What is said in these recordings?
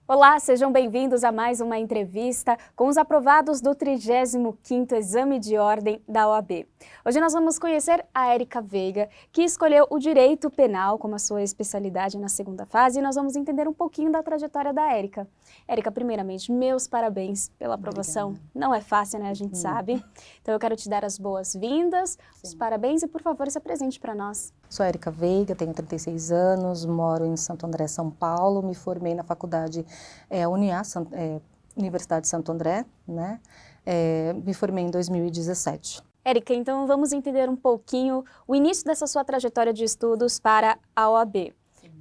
Olá, sejam bem-vindos a mais uma entrevista com os aprovados do 35º Exame de Ordem da OAB. Hoje nós vamos conhecer a Érica Veiga, que escolheu o Direito Penal como a sua especialidade na segunda fase, e nós vamos entender um pouquinho da trajetória da Érica. Érica, primeiramente, meus parabéns pela aprovação. Obrigada. Não é fácil, né? A gente sabe. Então eu quero te dar as boas-vindas, os parabéns e, por favor, se apresente para nós. Sou Érica Veiga, tenho 36 anos, moro em Santo André, São Paulo, me formei na faculdade Universidade de Santo André, né? Me formei em 2017. Érica, então vamos entender um pouquinho o início dessa sua trajetória de estudos para a OAB.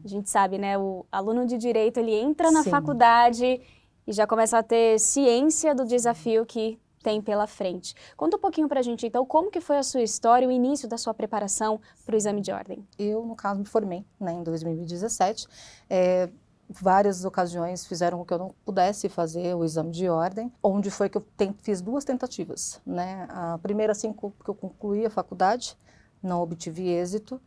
A gente sabe, né, o aluno de Direito, ele entra na faculdade e já começa a ter ciência do desafio que tem pela frente. Conta um pouquinho pra gente, então, como que foi a sua história, o início da sua preparação para o exame de ordem? Eu, no caso, me formei, né, em 2017. Várias ocasiões fizeram com que eu não pudesse fazer o exame de ordem, onde foi que eu fiz duas tentativas, né? A primeira, assim que eu concluí a faculdade, não obtive êxito,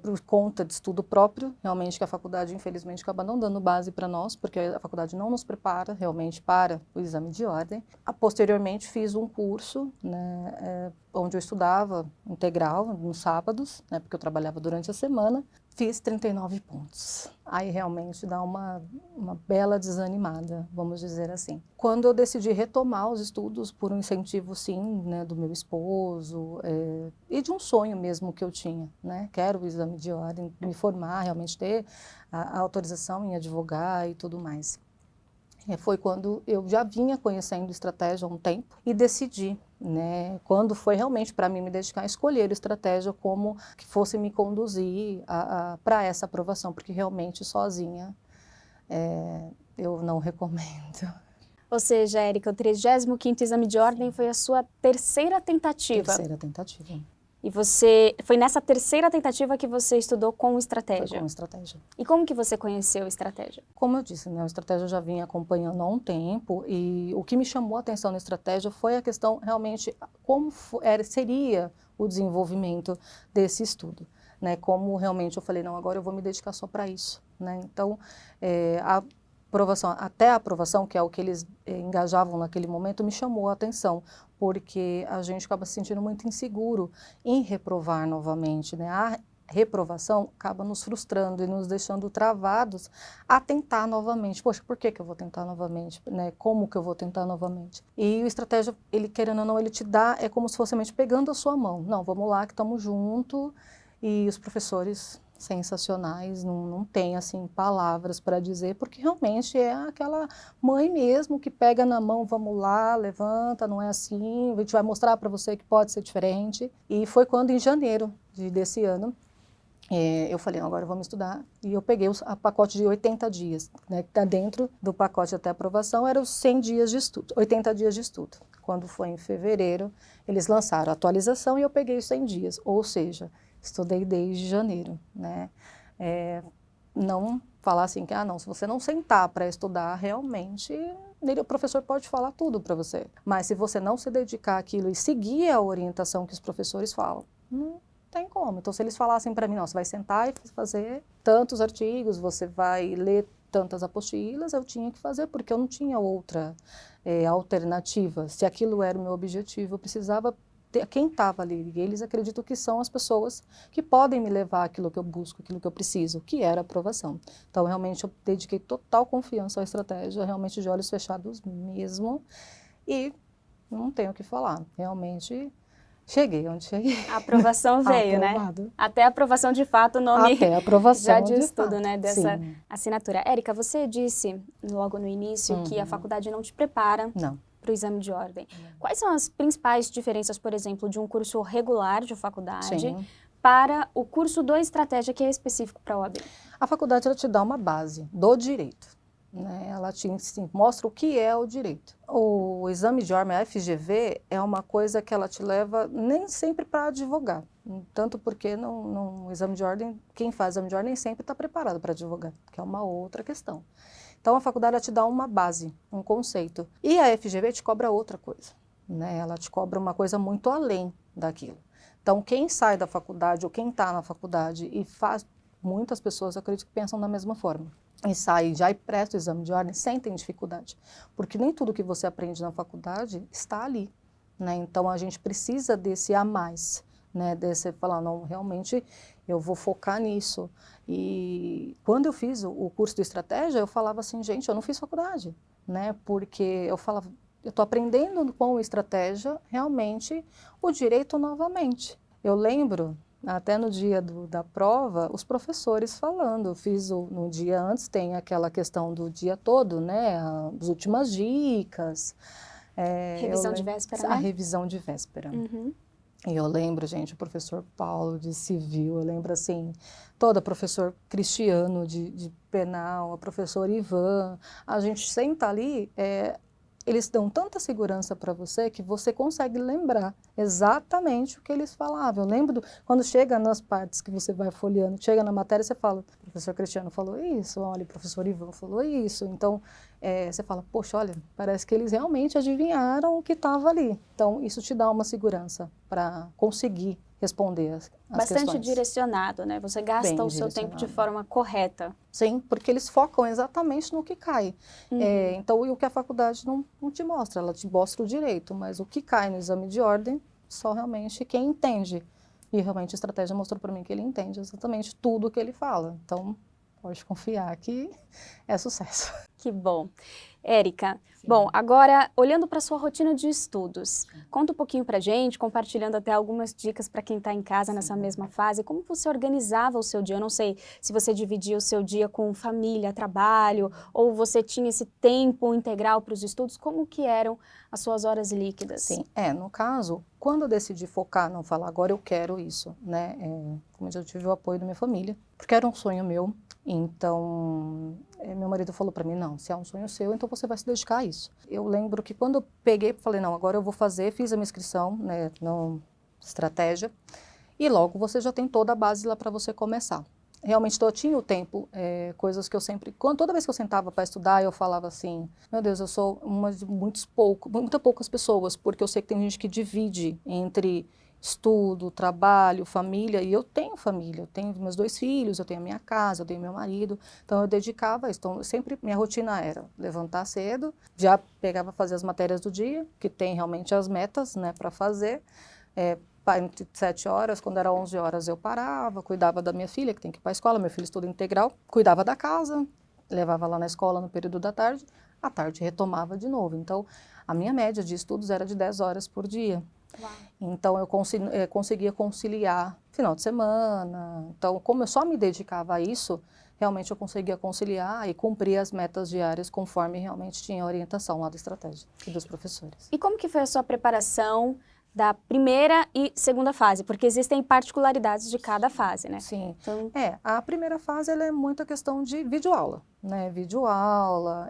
por conta de estudo próprio, realmente que a faculdade, infelizmente, acaba não dando base para nós, porque a faculdade não nos prepara realmente para o exame de ordem. Posteriormente, fiz um curso, né, onde eu estudava integral, nos sábados, né, porque eu trabalhava durante a semana, fiz 39 pontos. Aí realmente dá uma bela desanimada, vamos dizer assim. Quando eu decidi retomar os estudos, por um incentivo, sim, né, do meu esposo, e de um sonho mesmo que eu tinha, né, quero o exame de ordem, me formar, realmente ter a autorização em advogar e tudo mais. Foi quando eu já vinha conhecendo estratégia há um tempo e decidi, né, quando foi realmente para mim me dedicar a escolher estratégia como que fosse me conduzir para essa aprovação, porque realmente sozinha eu não recomendo. Ou seja, Érica, o 35º Exame de Ordem foi a sua terceira tentativa. Terceira tentativa. E foi nessa terceira tentativa que você estudou com estratégia? Foi com estratégia. E como que você conheceu estratégia? Como eu disse, né, a estratégia eu já vinha acompanhando há um tempo, e o que me chamou a atenção na estratégia foi a questão realmente como seria o desenvolvimento desse estudo, né? Como realmente eu falei, não, agora eu vou me dedicar só para isso, né? Então, até a aprovação, que é o que eles engajavam naquele momento, me chamou a atenção, porque a gente acaba se sentindo muito inseguro em reprovar novamente, né? A reprovação acaba nos frustrando e nos deixando travados a tentar novamente. Poxa, por que que eu vou tentar novamente? Né? Como que eu vou tentar novamente? E o estratégia, ele querendo ou não, ele te dá, é como se fosse realmente pegando a sua mão. Não, vamos lá que estamos juntos, e os professores sensacionais, não tem assim palavras para dizer, porque realmente é aquela mãe mesmo que pega na mão, vamos lá, levanta, não é assim, a gente vai mostrar para você que pode ser diferente. E foi quando, em janeiro desse ano, eu falei, agora vamos estudar, e eu peguei a pacote de 80 dias, né, que está dentro do pacote até aprovação, eram os 100 dias de estudo, 80 dias de estudo. Quando foi em fevereiro, eles lançaram a atualização e eu peguei os 100 dias, ou seja, estudei desde janeiro, né? Não falar assim que, não, se você não sentar para estudar, realmente, o professor pode falar tudo para você. Mas se você não se dedicar àquilo e seguir a orientação que os professores falam, não tem como. Então, se eles falassem para mim, não, você vai sentar e fazer tantos artigos, você vai ler tantas apostilas, eu tinha que fazer, porque eu não tinha outra alternativa. Se aquilo era o meu objetivo, eu precisava quem estava ali, e eles acreditam que são as pessoas que podem me levar àquilo que eu busco, aquilo que eu preciso, que era a aprovação. Então, realmente, eu dediquei total confiança à estratégia, realmente de olhos fechados mesmo, e não tenho o que falar, realmente cheguei onde cheguei. A aprovação veio, Aprovado. Né? Até a aprovação de fato, o nome até a aprovação já diz tudo, fato. Né, dessa Sim. assinatura. Érica, você disse logo no início que a faculdade não te prepara para o exame de ordem. Quais são as principais diferenças, por exemplo, de um curso regular de faculdade para o curso do Estratégia, que é específico para a OAB? A faculdade, ela te dá uma base do direito, né? Ela te mostra o que é o direito. O exame de ordem, a FGV, é uma coisa que ela te leva nem sempre para advogar, tanto porque no exame de ordem, quem faz exame de ordem nem sempre está preparado para advogar, que é uma outra questão. Então, a faculdade, ela te dá uma base, um conceito. E a FGV te cobra outra coisa, né? Ela te cobra uma coisa muito além daquilo. Então, quem sai da faculdade ou quem está na faculdade e muitas pessoas, eu acredito que pensam da mesma forma. E saem já e prestam o exame de ordem, sentem dificuldade. Porque nem tudo que você aprende na faculdade está ali, né? Então, a gente precisa desse a mais, né? Desse falar, não, realmente eu vou focar nisso. E quando eu fiz o curso de estratégia, eu falava assim, gente, eu não fiz faculdade, né? Porque eu falava, eu estou aprendendo com estratégia realmente o direito novamente. Eu lembro, até no dia da prova, os professores falando, eu fiz no dia antes, tem aquela questão do dia todo, né? As últimas dicas. Revisão de véspera, né? A revisão de véspera. Uhum. E eu lembro, gente, o professor Paulo de Civil, eu lembro assim, toda professor Cristiano de Penal, a professora Ivan, a gente senta ali, eles dão tanta segurança para você que você consegue lembrar exatamente o que eles falavam. Eu lembro quando chega nas partes que você vai folheando, chega na matéria, você fala, o professor Cristiano falou isso, olha, o professor Ivan falou isso. Então, você fala, poxa, olha, parece que eles realmente adivinharam o que estava ali. Então, isso te dá uma segurança para conseguir responder as Bastante questões. direcionado, né? Você gasta Bem o seu tempo de direcionado. forma correta. Sim, porque eles focam exatamente no que cai. Uhum. Então, e o que a faculdade não te mostra, ela te mostra o direito, mas o que cai no exame de ordem, só realmente quem entende. E realmente a estratégia mostrou para mim que ele entende exatamente tudo o que ele fala. Então, pode confiar que é sucesso. Que bom. Érica, bom, agora, olhando para a sua rotina de estudos, conta um pouquinho para a gente, compartilhando até algumas dicas para quem está em casa nessa mesma fase, como você organizava o seu dia? Eu não sei se você dividia o seu dia com família, trabalho, ou você tinha esse tempo integral para os estudos, como que eram as suas horas líquidas? Sim, no caso, quando eu decidi focar, não falar agora eu quero isso, né, como eu já tive o apoio da minha família, porque era um sonho meu. Então, meu marido falou para mim, não, se é um sonho seu, então você vai se dedicar a isso. Eu lembro que quando eu peguei, falei, não, agora eu vou fazer, fiz a minha inscrição, né, no estratégia, e logo você já tem toda a base lá para você começar. Realmente, eu tinha o tempo, coisas que eu sempre... Toda vez que eu sentava para estudar, eu falava assim, meu Deus, eu sou uma de muitas poucas pessoas, porque eu sei que tem gente que divide entre estudo, trabalho, família, e eu tenho família, eu tenho meus 2 filhos, eu tenho a minha casa, eu tenho meu marido, então eu dedicava a isso. Então, sempre minha rotina era levantar cedo, já pegava fazer as matérias do dia, que tem realmente as metas, né, para fazer, entre 7 horas, quando era 11 horas eu parava, cuidava da minha filha, que tem que ir para a escola, meu filho estuda integral, cuidava da casa, levava lá na escola no período da tarde, à tarde retomava de novo. Então, a minha média de estudos era de 10 horas por dia. Uau. Então, eu conseguia conciliar final de semana. Então, como eu só me dedicava a isso, realmente eu conseguia conciliar e cumprir as metas diárias conforme realmente tinha a orientação lá da estratégia e dos professores. E como que foi a sua preparação da primeira e segunda fase? Porque existem particularidades de cada fase, né? Sim. Então... a primeira fase ela é muito a questão de videoaula, né? Videoaula,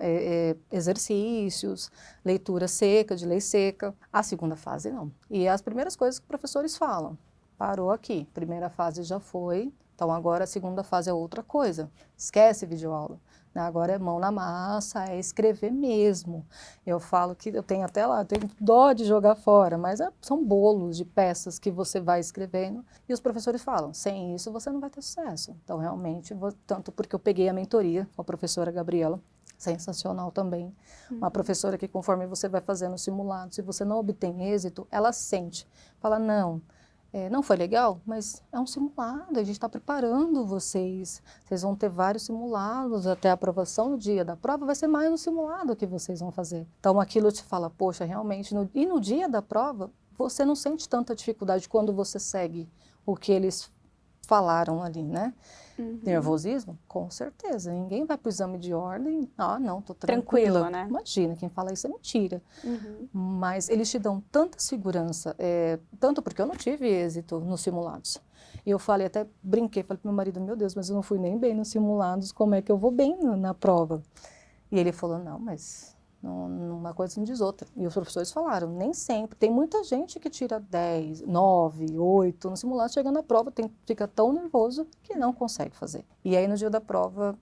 exercícios, leitura seca, de lei seca. A segunda fase não. E as primeiras coisas que os professores falam, parou aqui, primeira fase já foi, então agora a segunda fase é outra coisa. Esquece videoaula. Agora é mão na massa, é escrever mesmo. Eu falo que eu tenho até lá, eu tenho dó de jogar fora, mas são bolos de peças que você vai escrevendo. E os professores falam, sem isso você não vai ter sucesso. Então, realmente, tanto porque eu peguei a mentoria com a professora Gabriela, sensacional também. Uma professora que, conforme você vai fazendo o simulado, se você não obtém êxito, ela sente. Fala, não... não foi legal, mas é um simulado, a gente está preparando vocês. Vocês vão ter vários simulados até a aprovação no dia da prova, vai ser mais um simulado que vocês vão fazer. Então aquilo te fala, poxa, realmente, e no dia da prova, você não sente tanta dificuldade quando você segue o que eles falaram ali, né? Nervosismo? Com certeza. Ninguém vai para o exame de ordem, não, estou tranquila. Tranquilo, né? Imagina, quem fala isso é mentira. Mas eles te dão tanta segurança, tanto porque eu não tive êxito nos simulados. E eu falei, até brinquei, falei para meu marido, meu Deus, mas eu não fui nem bem nos simulados, como é que eu vou bem na prova? E ele falou, não, mas... uma coisa não diz outra. E os professores falaram, nem sempre. Tem muita gente que tira 10, 9, 8 no simulado, chega na prova, fica tão nervoso que não consegue fazer. E aí no dia da prova,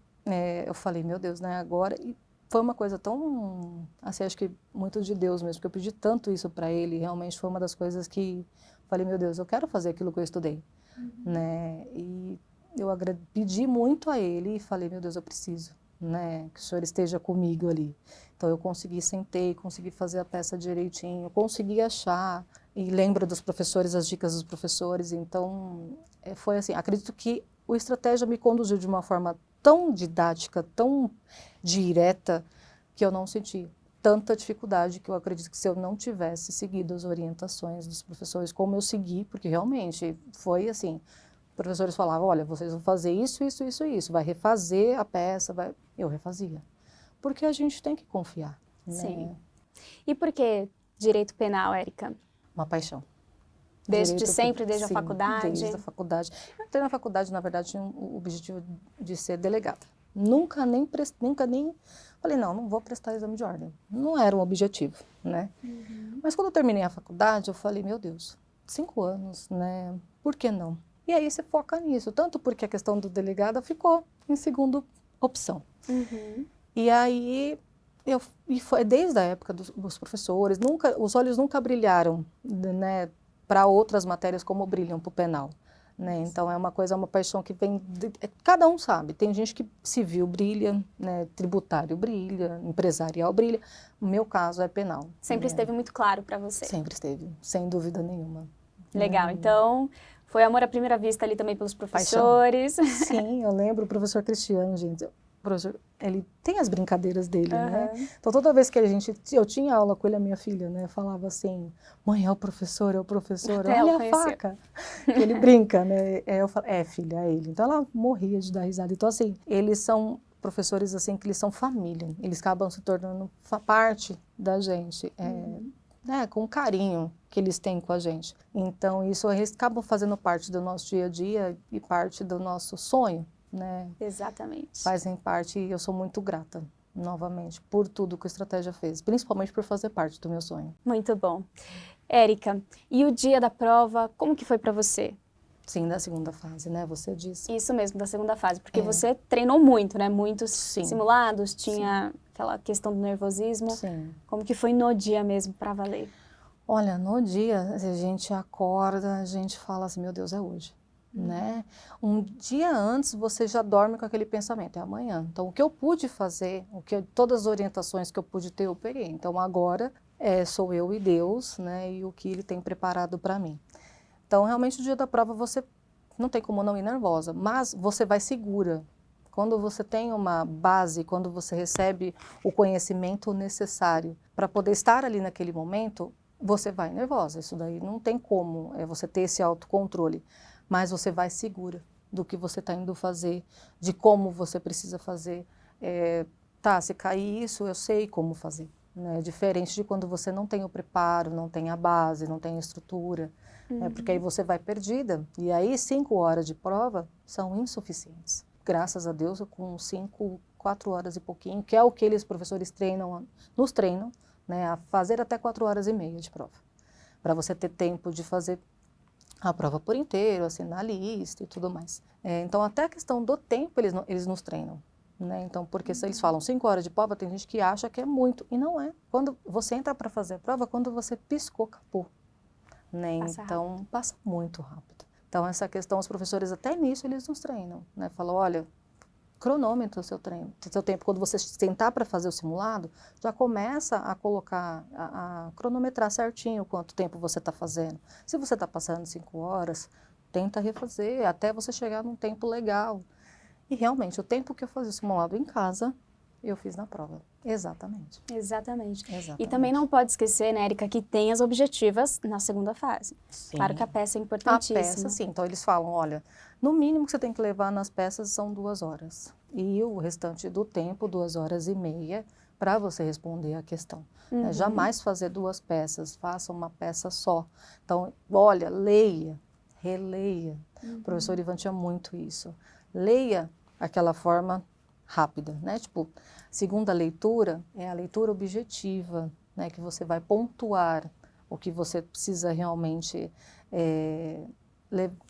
eu falei, meu Deus, né, agora... E foi uma coisa tão, assim, acho que muito de Deus mesmo, porque eu pedi tanto isso para ele, realmente foi uma das coisas que falei, meu Deus, eu quero fazer aquilo que eu estudei, né? E pedi muito a ele e falei, meu Deus, eu preciso, né, que o senhor esteja comigo ali. Então eu sentei, consegui fazer a peça direitinho, consegui achar, e lembro dos professores, as dicas dos professores, então foi assim, acredito que o Estratégia me conduziu de uma forma tão didática, tão direta, que eu não senti tanta dificuldade, que eu acredito que se eu não tivesse seguido as orientações dos professores como eu segui, porque realmente foi assim, os professores falavam, olha, vocês vão fazer isso, isso, isso e isso, vai refazer a peça, eu refazia. Porque a gente tem que confiar, né? Sim. E por que direito penal, Érica? Uma paixão. Desde sempre, desde sim, a faculdade? Desde a faculdade. Eu entrei na faculdade, na verdade, tinha o objetivo de ser delegada. Nunca nem falei, não vou prestar exame de ordem. Não era um objetivo, né? Mas quando eu terminei a faculdade, eu falei, meu Deus, 5 anos, né? Por que não? E aí você foca nisso, tanto porque a questão do delegada ficou em segunda opção. E aí, e foi desde a época dos professores, os olhos nunca brilharam, né, para outras matérias como brilham para o penal. Né? Então, é uma paixão que vem, cada um sabe, tem gente que civil brilha, né, tributário brilha, empresarial brilha, o meu caso é penal. Sempre esteve muito claro para você? Sempre esteve, sem dúvida nenhuma. Legal, então foi amor à primeira vista ali também pelos professores. Paixão. Sim, eu lembro o professor Cristiano, gente, ele tem as brincadeiras dele, né? Então, toda vez que eu tinha aula com ele, a minha filha, né, falava assim, mãe, é o professor, Até olha a faca. Ele brinca, né? Eu falo, filha, é ele. Então, ela morria de dar risada. Então, assim, eles são professores, assim, que eles são família. Eles acabam se tornando parte da gente, né, com o carinho que eles têm com a gente. Então, isso eles acabam fazendo parte do nosso dia a dia e parte do nosso sonho. Né? Exatamente. Fazem parte e eu sou muito grata, novamente, por tudo que a Estratégia fez, principalmente por fazer parte do meu sonho. Muito bom. Érica, e o dia da prova, como que foi para você? Sim, da segunda fase, né? Você disse. Isso mesmo, da segunda fase, porque você treinou muito, né? Muitos Sim. simulados, tinha aquela questão do nervosismo. Sim. Como que foi no dia mesmo, para valer? Olha, no dia, a gente acorda, a gente fala assim, meu Deus, é hoje. Né? Um dia antes você já dorme com aquele pensamento, é amanhã. Então, o que eu pude fazer, todas as orientações que eu pude ter, eu peguei. Então, agora sou eu e Deus, né? E o que Ele tem preparado para mim. Então, realmente, o dia da prova você não tem como não ir nervosa, mas você vai segura. Quando você tem uma base, quando você recebe o conhecimento necessário para poder estar ali naquele momento, você vai nervosa. Isso daí não tem como você ter esse autocontrole. Mas você vai segura do que você está indo fazer, de como você precisa fazer. Se cair isso, eu sei como fazer. Né? Diferente de quando você não tem o preparo, não tem a base, não tem a estrutura, porque aí você vai perdida. E aí 5 horas de prova são insuficientes. Graças a Deus, com 4 horas e pouquinho, que é o que eles, professores, nos treinam, né, a fazer até 4 horas e meia de prova. Para você ter tempo de fazer a prova por inteiro, assinar a lista e tudo mais. Então, até a questão do tempo, eles nos treinam. Né? Então, porque se eles falam 5 horas de prova, tem gente que acha que é muito, e não é. Quando você entra para fazer a prova, quando você piscou, acabou. Né? Então, passa muito rápido. Então, essa questão, os professores, até nisso, eles nos treinam. Né? Falam, olha, cronômetro o seu tempo. Quando você sentar para fazer o simulado, já começa a colocar, a cronometrar certinho quanto tempo você está fazendo. Se você está passando 5 horas, tenta refazer até você chegar num tempo legal. E realmente, o tempo que eu fazia o simulado em casa, eu fiz na prova. Exatamente. Exatamente. E também não pode esquecer, né, Érica, que tem as objetivas na segunda fase. Sim. Claro que a peça é importantíssima. A peça, sim. Então, eles falam, olha, no mínimo que você tem que levar nas peças são 2 horas. E o restante do tempo, 2 horas e meia, para você responder a questão. Jamais fazer 2 peças, faça uma peça só. Então, olha, leia, releia. O professor Ivan tinha muito isso. Leia aquela forma rápida, né? Tipo, segunda leitura é a leitura objetiva, né? Que você vai pontuar o que você precisa realmente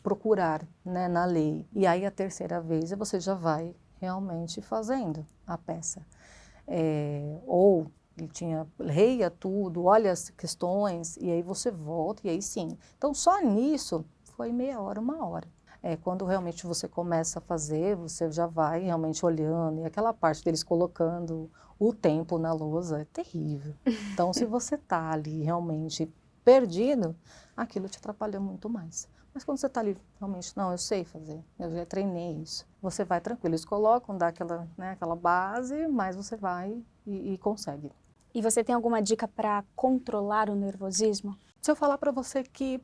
procurar, né, na lei. E aí a terceira vez você já vai realmente fazendo a peça. Ou ele leia tudo, olha as questões, e aí você volta, e aí sim. Então, só nisso foi meia hora, 1 hora. Quando realmente você começa a fazer, você já vai realmente olhando, e aquela parte deles colocando o tempo na lousa é terrível. Então, se você está ali realmente perdido, aquilo te atrapalha muito mais. Mas quando você está ali, realmente, não, eu sei fazer, eu já treinei isso. Você vai tranquilo, eles colocam, dá aquela, né, aquela base, mas você vai e consegue. E você tem alguma dica para controlar o nervosismo? Se eu falar para você que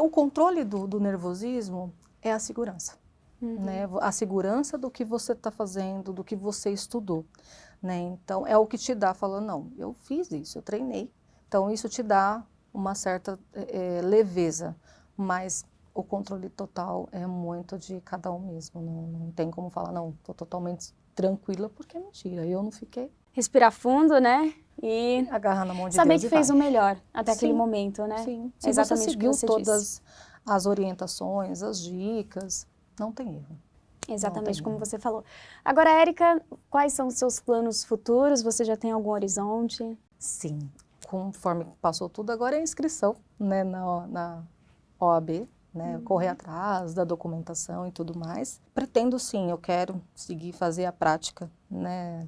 o controle do nervosismo é a segurança. Né? A segurança do que você está fazendo, do que você estudou. Né? Então, é o que te dá, falando, não, eu fiz isso, eu treinei. Então, isso te dá uma certa leveza, mas o controle total é muito de cada um mesmo. Não tem como falar, não, estou totalmente tranquila, porque é mentira, eu não fiquei. Respirar fundo, né? E agarrar na mão de saber Deus que fez o melhor até aquele momento, né? Sim, se exatamente você seguiu o que você todas disse. as orientações, as dicas, não tem erro. Exatamente como você falou. Agora, Érica, quais são os seus planos futuros? Você já tem algum horizonte? Sim, conforme passou tudo, agora é a inscrição, né, na OAB, né, correr atrás da documentação e tudo mais. Pretendo sim, eu quero seguir fazer a prática, né,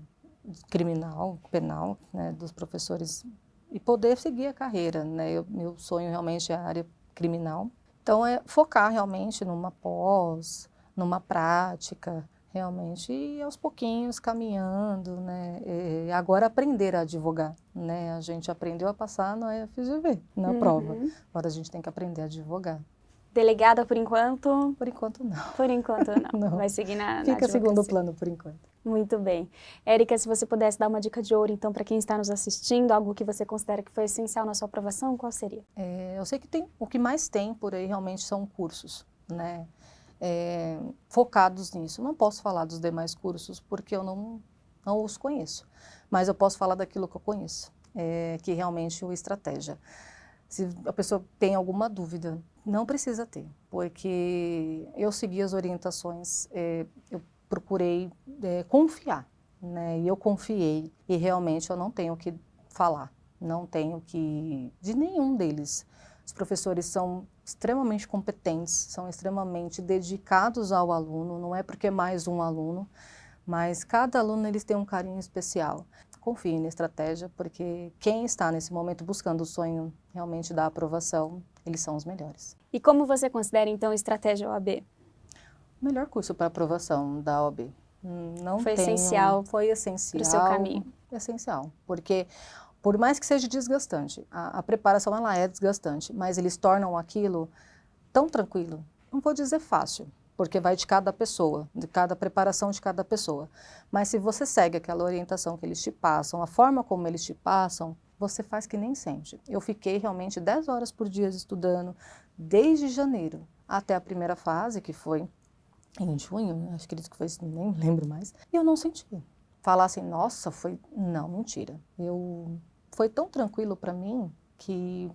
criminal, penal, né, dos professores e poder seguir a carreira, né, meu sonho realmente é a área criminal. Então é focar realmente numa pós, numa prática, realmente, e aos pouquinhos caminhando, né, e agora aprender a advogar, né, a gente aprendeu a passar na FGV, na prova, agora a gente tem que aprender a advogar. Delegada por enquanto? Por enquanto não. Por enquanto não. Não. Vai seguir na Fica advocacia. segundo plano por enquanto. Muito bem. Érica, se você pudesse dar uma dica de ouro, então, para quem está nos assistindo, algo que você considera que foi essencial na sua aprovação, qual seria? Eu sei que o que mais tem por aí realmente são cursos, né, focados nisso. Não posso falar dos demais cursos porque eu não os conheço, mas eu posso falar daquilo que eu conheço, que realmente o estratégia. Se a pessoa tem alguma dúvida, não precisa ter, porque eu segui as orientações, eu procurei confiar, né? E eu confiei e realmente eu não tenho o que falar, não tenho que de nenhum deles. Os professores são extremamente competentes, são extremamente dedicados ao aluno, não é porque é mais um aluno, mas cada aluno eles têm um carinho especial. Confie na estratégia, porque quem está nesse momento buscando o sonho realmente da aprovação, eles são os melhores. E como você considera, então, a estratégia OAB? O melhor curso para aprovação da OAB. Foi essencial. Foi essencial. Para o seu caminho. Essencial, porque por mais que seja desgastante, a preparação ela é desgastante, mas eles tornam aquilo tão tranquilo. Não vou dizer fácil, porque vai de cada pessoa, de cada preparação de cada pessoa. Mas se você segue aquela orientação que eles te passam, a forma como eles te passam, você faz que nem sente. Eu fiquei realmente 10 horas por dia estudando, desde janeiro até a primeira fase, que foi em junho, acho que que foi, nem lembro mais, e eu não senti. Falar assim, nossa, não, mentira. Foi tão tranquilo para mim que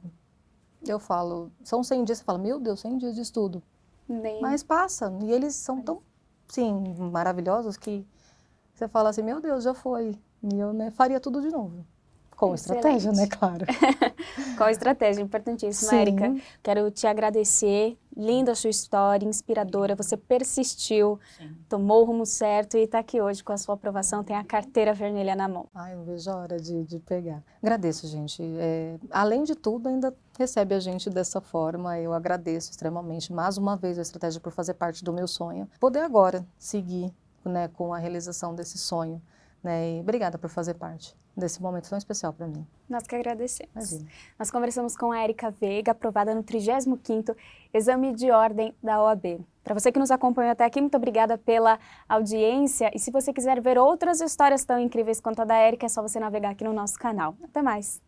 eu falo, são 100 dias, você fala, meu Deus, 100 dias de estudo. Mas passa, e eles são tão, sim, maravilhosos que você fala assim, meu Deus, já foi, e eu faria tudo de novo. Com estratégia, né, claro. Com estratégia, importantíssima, Érica. Quero te agradecer, linda a sua história, inspiradora, você persistiu, tomou o rumo certo e está aqui hoje com a sua aprovação, tem a carteira vermelha na mão. Ai, não vejo a hora de pegar. Agradeço, gente. Além de tudo, ainda recebe a gente dessa forma, eu agradeço extremamente, mais uma vez, a estratégia por fazer parte do meu sonho. Poder agora seguir, né, com a realização desse sonho, né, e obrigada por fazer parte desse momento tão especial para mim. Nós que agradecemos. Imagina. Nós conversamos com a Érica Veiga, aprovada no 35º Exame de Ordem da OAB. Para você que nos acompanhou até aqui, muito obrigada pela audiência. E se você quiser ver outras histórias tão incríveis quanto a da Érica, é só você navegar aqui no nosso canal. Até mais!